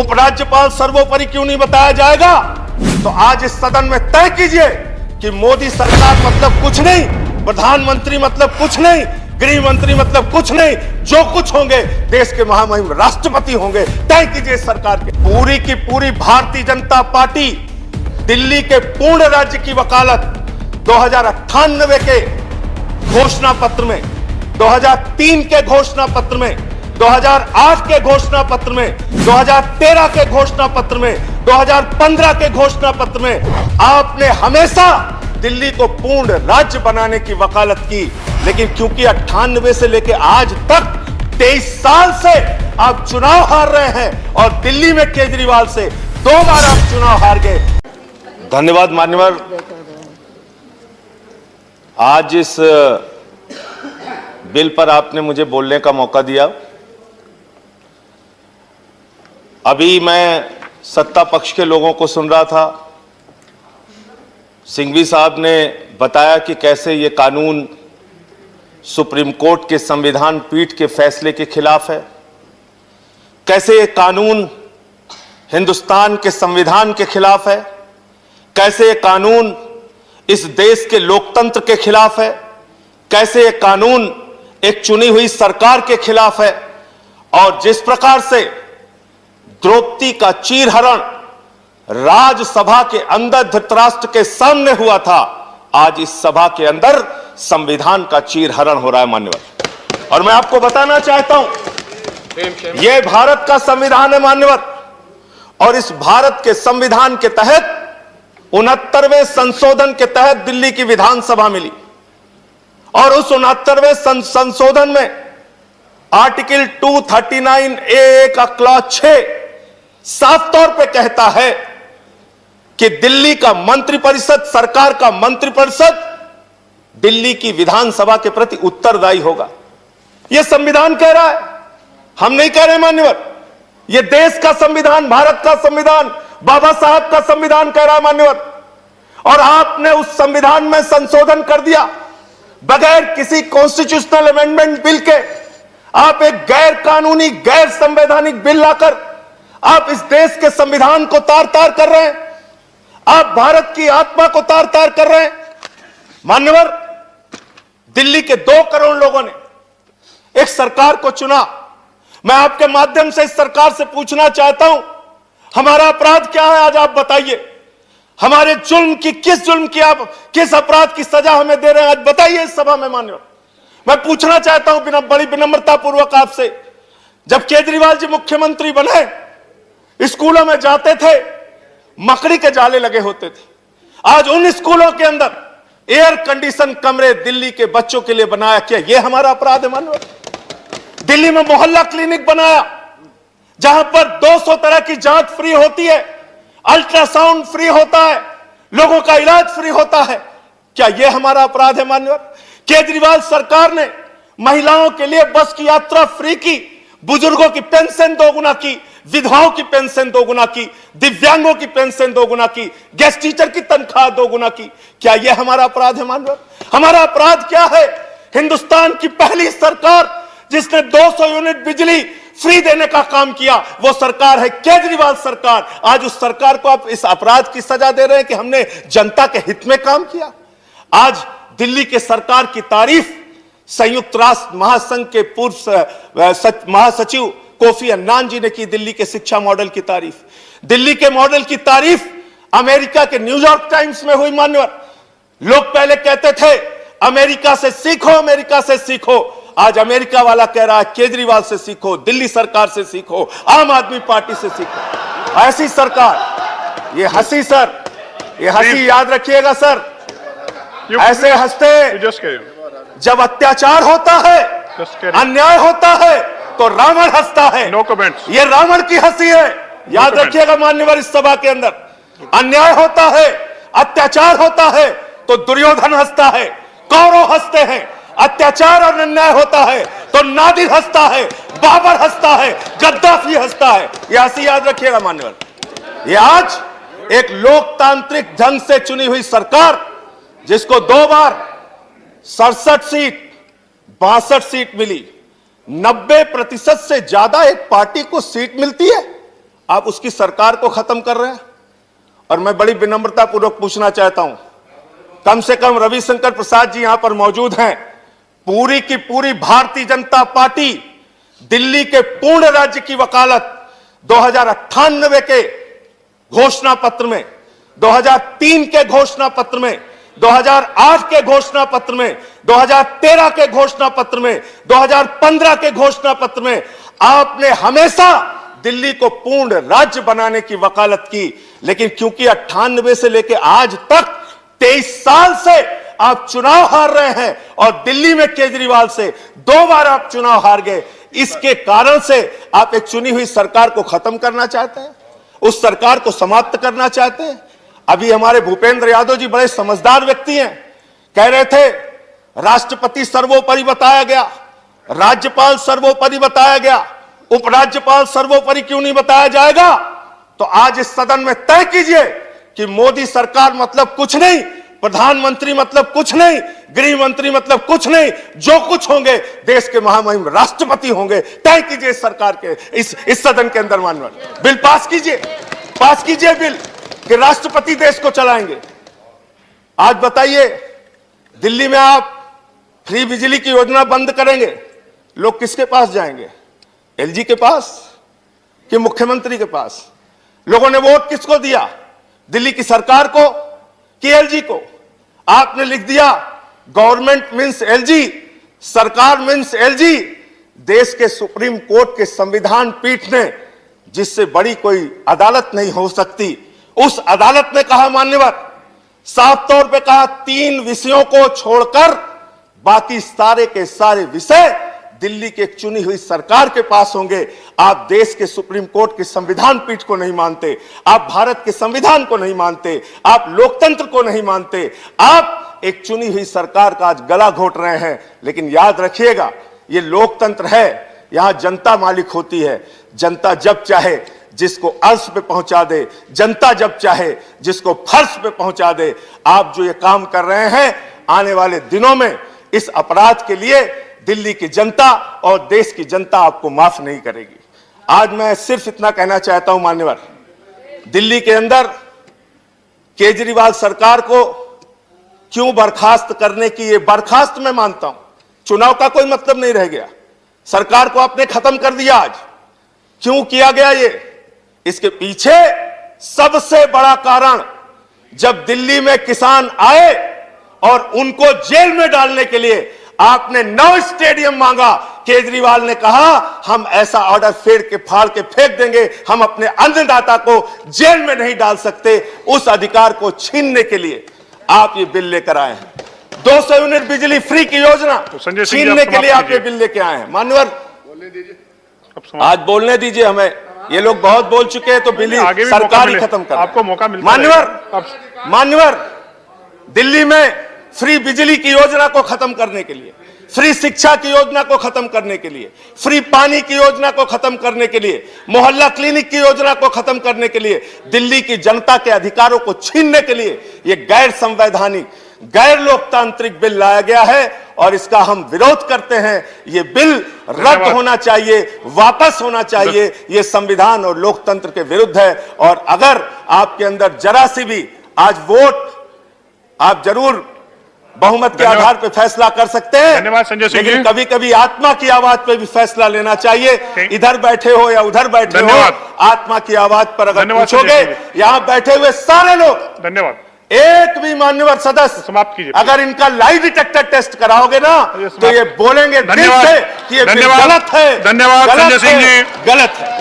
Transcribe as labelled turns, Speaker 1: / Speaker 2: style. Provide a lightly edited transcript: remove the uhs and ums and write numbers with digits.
Speaker 1: उपराज्यपाल सर्वोपरि क्यों नहीं बताया जाएगा? तो आज इस सदन में तय कीजिए कि मोदी सरकार मतलब कुछ नहीं, प्रधानमंत्री मतलब कुछ नहीं, गृह मंत्री मतलब कुछ नहीं, जो कुछ होंगे देश के महामहिम राष्ट्रपति होंगे। तय कीजिए सरकार के। पूरी की पूरी भारतीय जनता पार्टी दिल्ली के पूर्ण राज्य की वकालत 2098 के घोषणा पत्र में, 2003 के घोषणा पत्र में, 2008 के घोषणा पत्र में, 2013 के घोषणा पत्र में, 2015 के घोषणा पत्र में आपने हमेशा दिल्ली को पूर्ण राज्य बनाने की वकालत की। लेकिन क्योंकि 98 से लेकर आज तक 23 साल से आप चुनाव हार रहे हैं और दिल्ली में केजरीवाल से 2 बार आप चुनाव हार गए। धन्यवाद मान्यवर, आज इस बिल पर आपने मुझे बोलने का मौका दिया। अभी मैं सत्ता पक्ष के लोगों को सुन रहा था। सिंघवी साहब ने बताया कि कैसे ये कानून सुप्रीम कोर्ट के संविधान पीठ के फैसले के खिलाफ है, कैसे ये कानून हिंदुस्तान के संविधान के खिलाफ है, कैसे ये कानून इस देश के लोकतंत्र के खिलाफ है, कैसे ये कानून एक चुनी हुई सरकार के खिलाफ है। और जिस प्रकार से द्रौपदी का चीरहरण राज्यसभा के अंदर धृतराष्ट्र के सामने हुआ था, आज इस सभा के अंदर संविधान का चीरहरण हो रहा है मान्यवर। और मैं आपको बताना चाहता हूं, यह भारत का संविधान है मान्यवर, और इस भारत के संविधान के तहत 69वें संशोधन के तहत दिल्ली की विधानसभा मिली। और उस 69वें संशोधन में आर्टिकल 239A का क्लॉज 6 साफ तौर पे कहता है कि दिल्ली का मंत्रिपरिषद, सरकार का मंत्रिपरिषद दिल्ली की विधानसभा के प्रति उत्तरदायी होगा। यह संविधान कह रहा है, हम नहीं कह रहे मान्यवर। यह देश का संविधान, भारत का संविधान, बाबा साहब का संविधान कह रहा है मान्यवर। और आपने उस संविधान में संशोधन कर दिया बगैर किसी कॉन्स्टिट्यूशनल अमेंडमेंट बिल के। आप एक गैर कानूनी, गैर संवैधानिक बिल लाकर आप इस देश के संविधान को तार तार कर रहे हैं। आप भारत की आत्मा को तार तार कर रहे हैं मान्यवर। दिल्ली के 2 करोड़ लोगों ने एक सरकार को चुना। मैं आपके माध्यम से इस सरकार से पूछना चाहता हूं, हमारा अपराध क्या है? आज आप बताइए। हमारे जुल्म की, किस जुल्म की आप, किस अपराध की सजा हमें दे रहे हैं? आज बताइए इस सभा में मान्यवर। मैं पूछना चाहता हूं बिना बड़ी विनम्रता पूर्वक आपसे, जब केजरीवाल जी मुख्यमंत्री बने, स्कूलों में जाते थे, मकड़ी के जाले लगे होते थे। आज उन स्कूलों के अंदर एयर कंडीशन कमरे दिल्ली के बच्चों के लिए बनाया। क्या यह हमारा अपराध है मान्यवर? दिल्ली में मोहल्ला क्लिनिक बनाया जहां पर 200 तरह की जांच फ्री होती है, अल्ट्रासाउंड फ्री होता है, लोगों का इलाज फ्री होता है। क्या यह हमारा अपराध है मान्यवर? केजरीवाल सरकार ने महिलाओं के लिए बस की यात्रा फ्री की, बुजुर्गों की पेंशन 2 गुना की, विधवाओं की पेंशन 2 गुना की, दिव्यांगों की पेंशन 2 गुना की, गेस्ट टीचर की तनख्वाह 2 गुना की। क्या यह हमारा अपराध है मान्यवर? हमारा अपराध क्या है? हिंदुस्तान की पहली सरकार जिसने 200 यूनिट बिजली फ्री देने का काम किया, वो सरकार है केजरीवाल सरकार। आज उस सरकार को आप इस अपराध की सजा दे रहे हैं कि हमने जनता के हित में काम किया। आज दिल्ली के सरकार की तारीफ संयुक्त राष्ट्र महासंघ के पूर्व महासचिव कोफी अन्नान जी ने की। दिल्ली के शिक्षा मॉडल की तारीफ, दिल्ली के मॉडल की तारीफ अमेरिका के न्यूयॉर्क टाइम्स में हुई मान्यवर। लोग पहले कहते थे अमेरिका से सीखो, अमेरिका से सीखो। आज अमेरिका वाला कह रहा है केजरीवाल से सीखो, दिल्ली सरकार से सीखो, आम आदमी पार्टी से सीखो। ऐसी सरकार, ये हंसी सर, ये हंसी याद रखिएगा सर, ऐसे हंसते जब अत्याचार होता है, अन्याय होता है, तो रावण हंसता है।
Speaker 2: No comments.
Speaker 1: ये रावण की हंसी है, याद रखिएगा मान्यवर। इस सभा के अंदर अन्याय होता है, अत्याचार होता है, तो दुर्योधन हंसता है, कौरव हंसते हैं। अत्याचार और अन्याय होता है तो नादिर हंसता है, बाबर हंसता है, गद्दाफी हंसता है। यह हंसी याद रखिएगा मान्यवर। ये आज एक लोकतांत्रिक ढंग से चुनी हुई सरकार, जिसको 2 बार 67 सीट 62 सीट मिली, 90% से ज्यादा एक पार्टी को सीट मिलती है। आप उसकी सरकार को खत्म कर रहे हैं। और मैं बड़ी विनम्रता पूर्वक पूछना चाहता हूं, कम से कम रविशंकर प्रसाद जी यहां पर मौजूद हैं। पूरी की पूरी भारतीय जनता पार्टी दिल्ली के पूर्ण राज्य की वकालत 2098 के घोषणा पत्र में, 2003 के घोषणा पत्र में, 2008 के घोषणा पत्र में, 2013 के घोषणा पत्र में, 2015 के घोषणा पत्र में आपने हमेशा दिल्ली को पूर्ण राज्य बनाने की वकालत की। लेकिन क्योंकि 98 से लेकर आज तक 23 साल से आप चुनाव हार रहे हैं और दिल्ली में केजरीवाल से 2 बार आप चुनाव हार गए, इसके कारण से आप एक चुनी हुई सरकार को खत्म करना चाहते हैं, उस सरकार को समाप्त करना चाहते हैं। अभी हमारे भूपेंद्र यादव जी बड़े समझदार व्यक्ति हैं, कह रहे थे राष्ट्रपति सर्वोपरि बताया गया, राज्यपाल सर्वोपरि बताया गया, उपराज्यपाल सर्वोपरि क्यों नहीं बताया जाएगा। तो आज इस सदन में तय कीजिए कि मोदी सरकार मतलब कुछ नहीं, प्रधानमंत्री मतलब कुछ नहीं, गृह मंत्री मतलब कुछ नहीं, जो कुछ होंगे देश के महामहिम राष्ट्रपति होंगे। तय कीजिए इस सरकार के इस सदन के अंदर माननीय बिल पास कीजिए बिल कि राष्ट्रपति देश को चलाएंगे। आज बताइए, दिल्ली में आप फ्री बिजली की योजना बंद करेंगे, लोग किसके पास जाएंगे? एलजी के पास कि मुख्यमंत्री के पास? लोगों ने वोट किसको दिया, दिल्ली की सरकार को कि एलजी को? आपने लिख दिया गवर्नमेंट मींस एलजी, सरकार मींस एलजी। देश के सुप्रीम कोर्ट के संविधान पीठ ने, जिससे बड़ी कोई अदालत नहीं हो सकती, उस अदालत ने कहा, मान्यवर साफ तौर पे कहा, 3 विषयों को छोड़कर बाकी सारे के सारे विषय दिल्ली की एक चुनी हुई सरकार के पास होंगे। आप देश के सुप्रीम कोर्ट के संविधान पीठ को नहीं मानते, आप भारत के संविधान को नहीं मानते, आप लोकतंत्र को नहीं मानते, आप एक चुनी हुई सरकार का आज गला घोट रहे हैं। लेकिन याद रखिएगा, ये लोकतंत्र है, यहां जनता मालिक होती है। जनता जब चाहे जिसको अर्श पे पहुंचा दे, जनता जब चाहे जिसको फर्श पे पहुंचा दे। आप जो ये काम कर रहे हैं, आने वाले दिनों में इस अपराध के लिए दिल्ली की जनता और देश की जनता आपको माफ नहीं करेगी। आज मैं सिर्फ इतना कहना चाहता हूं मान्यवर, दिल्ली के अंदर केजरीवाल सरकार को क्यों बर्खास्त करने की, ये बर्खास्त मैं मानता हूं, चुनाव का कोई मतलब नहीं रह गया, सरकार को आपने खत्म कर दिया। आज क्यों किया गया ये? इसके पीछे सबसे बड़ा कारण, जब दिल्ली में किसान आए और उनको जेल में डालने के लिए आपने 9 स्टेडियम मांगा, केजरीवाल ने कहा हम ऐसा ऑर्डर फाड़ के फेंक देंगे, हम अपने अन्नदाता को जेल में नहीं डाल सकते। उस अधिकार को छीनने के लिए आप ये बिल लेकर आए हैं। 200 यूनिट बिजली फ्री की योजना छीनने के लिए आप ये बिल लेके आए हैं। मान्यवर आज बोलने दीजिए हमें, ये लोग बहुत बोल चुके हैं, तो बिल सरकार ही खत्म कर,
Speaker 2: आपको मौका मिलता है।
Speaker 1: मान्यवर दिल्ली में फ्री बिजली की योजना को खत्म करने के लिए, फ्री शिक्षा की योजना को खत्म करने के लिए, फ्री पानी की योजना को खत्म करने के लिए, मोहल्ला क्लिनिक की योजना को खत्म करने के लिए, दिल्ली की जनता के अधिकारों को छीनने के लिए यह गैर संवैधानिक, गैर लोकतांत्रिक बिल लाया गया है और इसका हम विरोध करते हैं। यह बिल रद्द होना चाहिए, वापस होना चाहिए। यह संविधान और लोकतंत्र के विरुद्ध है। और अगर आपके अंदर जरा सी भी आज वोट, आप जरूर बहुमत के आधार पर फैसला कर सकते हैं,
Speaker 2: धन्यवाद संजय सिंह जी।
Speaker 1: लेकिन कभी कभी आत्मा की आवाज पर भी फैसला लेना चाहिए। इधर बैठे हो या उधर बैठे हो, आत्मा की आवाज पर अगर पूछोगे, यहां बैठे हुए सारे लोग,
Speaker 2: धन्यवाद,
Speaker 1: एक भी मान्यवर सदस्य
Speaker 2: समाप्त कीजिए,
Speaker 1: अगर इनका लाई डिटेक्टर टेस्ट कराओगे ना, तो ये बोलेंगे दिल से कि ये गलत है,
Speaker 2: धन्यवाद संजय सिंह जी,
Speaker 1: गलत है।